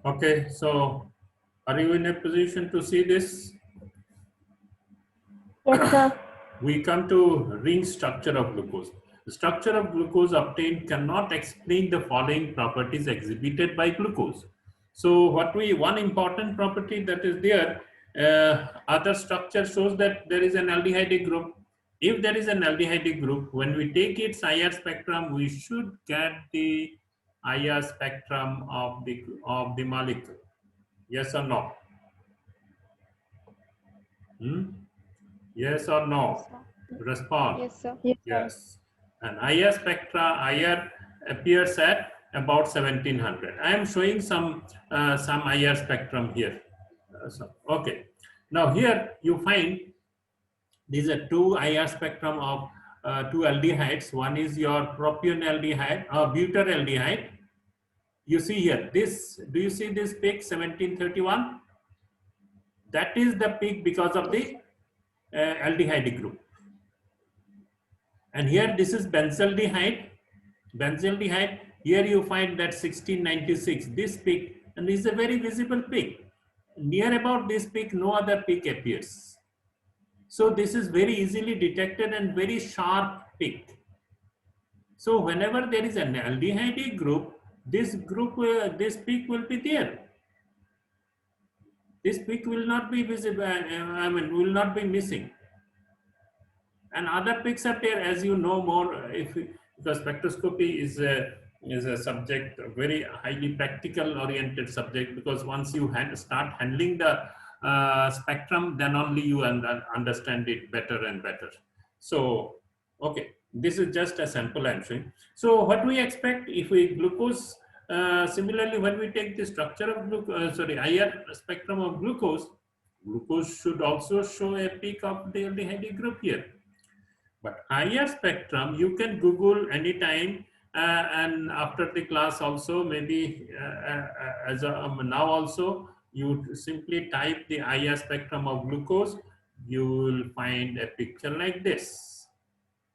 Okay, so are you in a position to see this? Yes, sir. We come to ring structure of glucose. The structure of glucose obtained cannot explain the following properties exhibited by glucose. So one important property that is there, other structure shows that there is an aldehyde group. If there is an aldehyde group, when we take its IR spectrum, we should get the IR spectrum of the molecule. Yes or no? Hmm? Yes or Yes, no? sir. Respond. Yes, sir. Yes, sir. Yes. And IR spectra, IR appears at about 1700. I am showing some IR spectrum here. Okay. Now here you find these are two IR spectrum of two aldehydes. One is your propionaldehyde or butyraldehyde. You see here, this, do you see this peak 1731? That is the peak because of Yes, the sir. aldehyde group. And here this is benzaldehyde. Benzaldehyde, here you find that 1696, this peak, and this is a very visible peak. Near about this peak, no other peak appears. So this is very easily detected and very sharp peak. So whenever there is an aldehyde group, this peak will be there. This peak will not be visible, will not be missing. And other peaks appear, as you know more, because spectroscopy is a subject, a very highly practical oriented subject, because once you start handling the spectrum, then only you understand it better and better. So, okay, this is just a sample I'm showing. So what we expect if we glucose, similarly, when we take the structure of IR spectrum of glucose, glucose should also show a peak of the aldehyde group here. But IR spectrum, you can Google anytime, and after the class also, maybe now also, you simply type the IR spectrum of glucose, you will find a picture like this.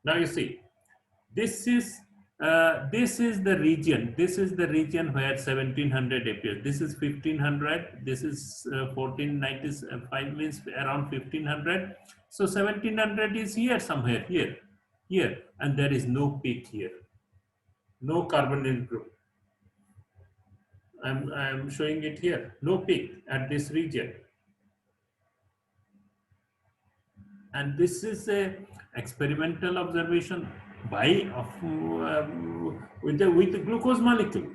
Now you see, this is this is the region. This is the region where 1700 appears. This is 1500. This is 1495, means around 1500. So 1700 is here somewhere, here, and there is no peak here, no carbonyl group. I'm showing it here. No peak at this region, and this is a experimental observation by with the glucose molecule.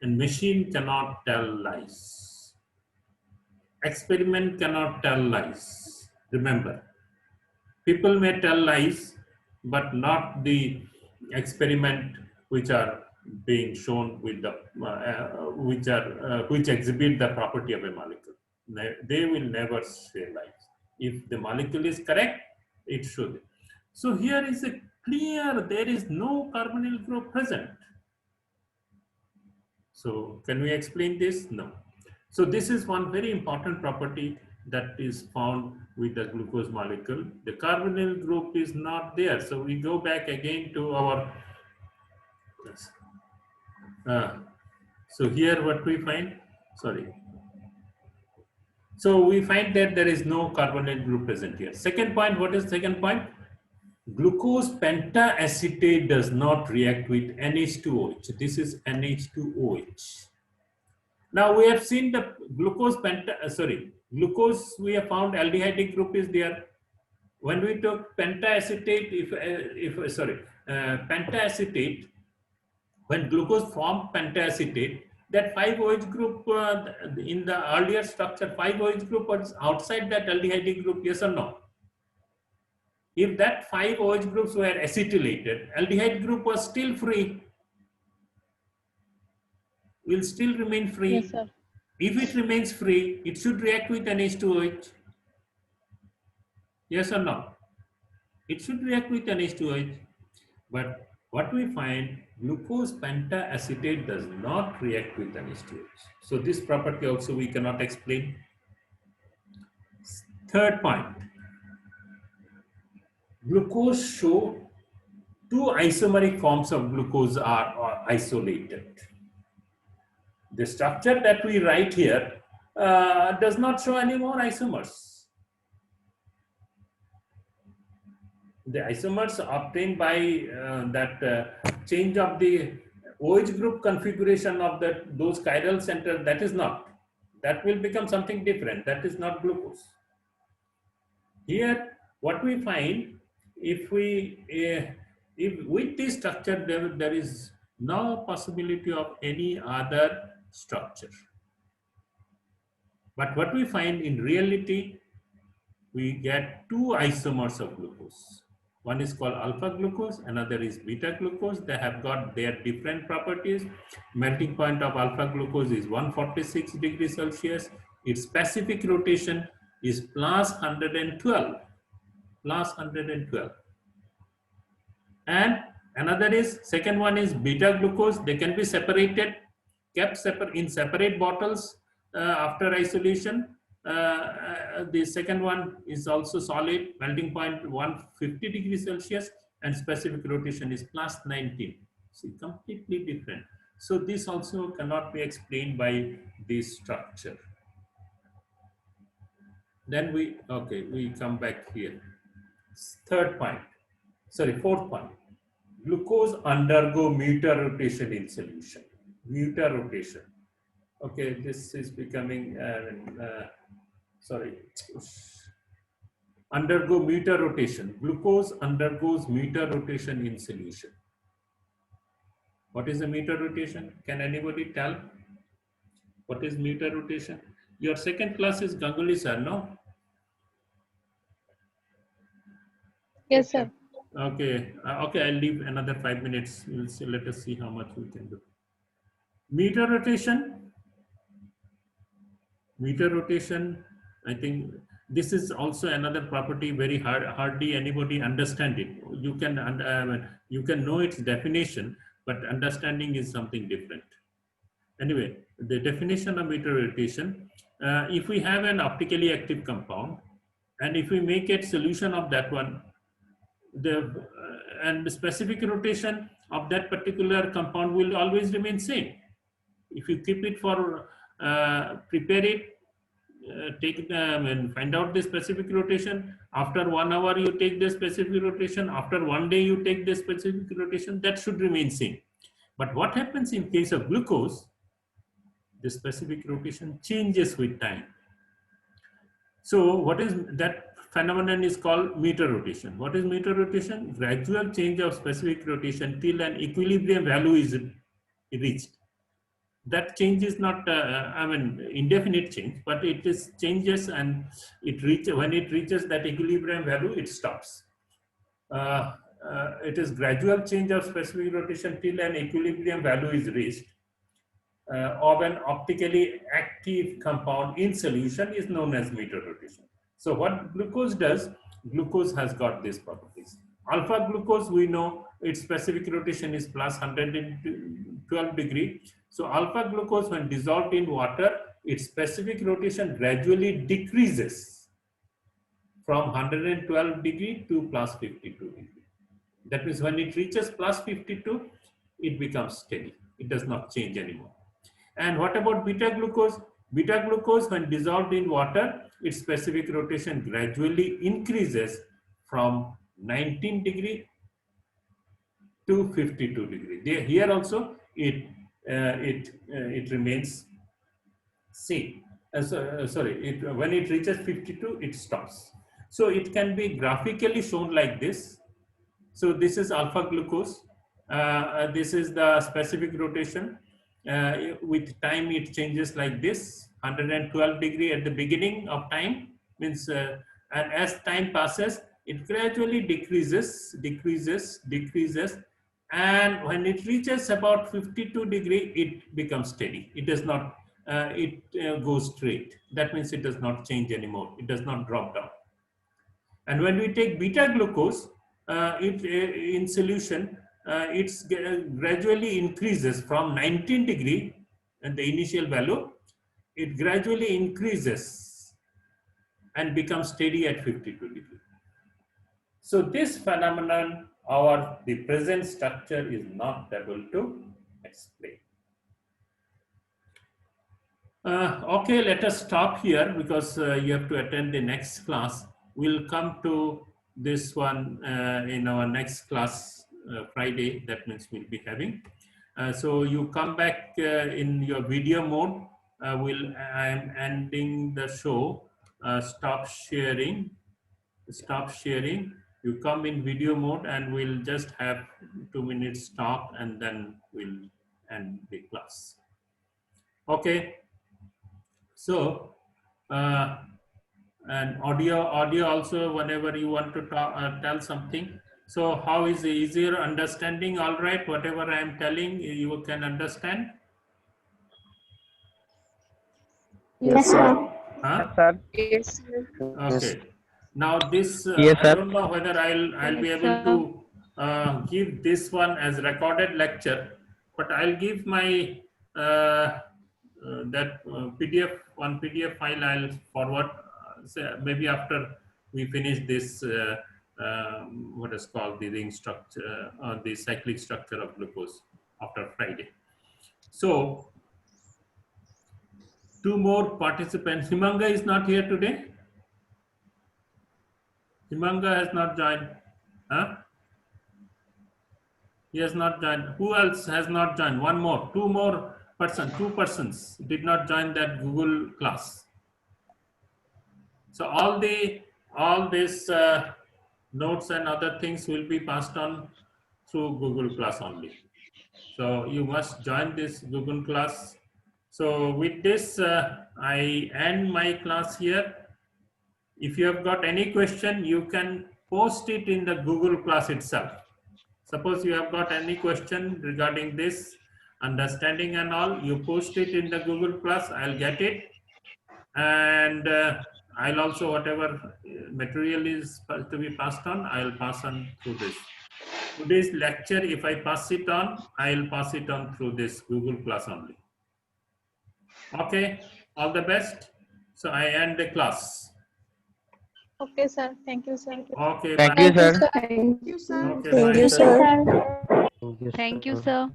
And machine cannot tell lies. Experiment cannot tell lies. Remember, people may tell lies, but not the experiment which are being shown with the which exhibit the property of a molecule. They will never say lies. If the molecule is correct, it should. So here is a clear, there is no carbonyl group present. So can we explain this? No. So this is one very important property that is found with the glucose molecule. The carbonyl group is not there. So we go back again to our, so here what we find, sorry. So we find that there is no carbonyl group present here. Second point, what is the second point? Glucose pentaacetate does not react with NH2OH. This is NH2OH. Now we have seen the glucose, we have found aldehyde group is there. When we took pentaacetate, pentaacetate, when glucose formed pentaacetate, that 5-OH group in the earlier structure, 5-OH group was outside that aldehyde group, yes or no? If that 5-OH groups were acetylated, aldehyde group was still free, will still remain free. Yes, sir. If it remains free, it should react with NH2OH. Yes or no? It should react with NH2OH. But what we find, glucose pentaacetate does not react with NH2OH. So this property also we cannot explain. Third point, glucose show two isomeric forms of glucose are isolated. The structure that we write here does not show any more isomers. The isomers obtained by that change of the OH group configuration of those chiral center, that is not. That will become something different. That is not glucose. Here, what we find, if with this structure there is no possibility of any other structure. But what we find in reality, we get two isomers of glucose. One is called alpha glucose, another is beta glucose. They have got their different properties. Melting point of alpha glucose is 146 degrees Celsius. Its specific rotation is plus 112. Plus 112. And another is, second one is beta glucose. They can be separated, kept in separate bottles after isolation. The second one is also solid, melting point 150 degrees Celsius, and specific rotation is plus 19. See, completely different. So this also cannot be explained by this structure. Then we come back here. Third point, sorry, fourth point. Glucose undergo Mueter rotation in solution. Mueter rotation. Okay, this is becoming, undergo Mueter rotation. Glucose undergoes Mueter rotation in solution. What is the Mueter rotation? Can anybody tell? What is Mueter rotation? Your second class is Ganguly sir, no? Yes, sir. Okay, okay, I'll leave another 5 minutes. We'll see, let us see how much we can do. Mueter rotation. Mueter rotation, I think this is also another property, very hardly anybody understand it. You can know its definition, but understanding is something different. Anyway, the definition of Mueter rotation, if we have an optically active compound, and if we make a solution of that one, and the specific rotation of that particular compound will always remain same. If you keep it for prepare it, take and find out the specific rotation. After 1 hour, you take the specific rotation. After 1 day, you take the specific rotation. That should remain same. But what happens in case of glucose? The specific rotation changes with time. So what is that phenomenon is called Mueter rotation. What is Mueter rotation? Gradual change of specific rotation till an equilibrium value is reached. That change is not, indefinite change, but it is changes, and when it reaches that equilibrium value, it stops. It is gradual change of specific rotation till an equilibrium value is reached of an optically active compound in solution is known as Mueter rotation. So what glucose does, glucose has got these properties. Alpha glucose, we know its specific rotation is plus 112 degree. So alpha glucose, when dissolved in water, its specific rotation gradually decreases from 112 degree to plus 52 degree. That means when it reaches plus 52, it becomes steady. It does not change anymore. And what about beta glucose? Beta glucose, when dissolved in water, its specific rotation gradually increases from 19 degree to 52 degree. Here also it remains same. When it reaches 52, it stops. So it can be graphically shown like this. So this is alpha glucose. This is the specific rotation. With time, it changes like this. 112 degree at the beginning of time means, and as time passes, it gradually decreases, and when it reaches about 52 degree, it becomes steady. It does not, goes straight. That means it does not change anymore. It does not drop down. And when we take beta glucose, in solution, it gradually increases from 19 degree and the initial value, it gradually increases and becomes steady at 52 degree. So this phenomenon, or the present structure, is not able to explain. Okay, let us stop here because you have to attend the next class. We'll come to this one in our next class Friday. That means we'll be having. So you come back in your video mode. I am ending the show. Stop sharing. Stop sharing. You come in video mode, and we'll just have 2 minutes talk, and then we'll end the class. Okay. So, and audio also, whenever you want to talk, tell something. So how is the easier understanding? All right, whatever I am telling you can understand. Yes, sir. Huh? Yes, sir. Yes, sir. Okay. Now this, Yes, I sir. don't know whether I'll be Yes, able sir. to give this one as recorded lecture, but I'll give my that PDF file. I'll forward maybe after we finish this what is called the ring structure or the cyclic structure of glucose after Friday. So 2 more participants. Himanga is not here today. Himanga has not joined. Huh? He has not joined. Who else has not joined? One more. Two persons did not join that Google class. So all these notes and other things will be passed on through Google Class only. So you must join this Google Class. So with this, I end my class here. If you have got any question, you can post it in the Google Class itself. Suppose you have got any question regarding this understanding and all, you post it in the Google Class, I'll get it. And I'll also, whatever material is to be passed on, I'll pass on through this. Today's lecture, if I pass it on, I'll pass it on through this Google Class only. Okay, all the best. So I end the class. Okay, sir. Thank you, sir. Okay, Thank bye. you, sir. Thank you, sir. Okay, Thank bye. you, sir. Thank you, Thank you, sir. sir.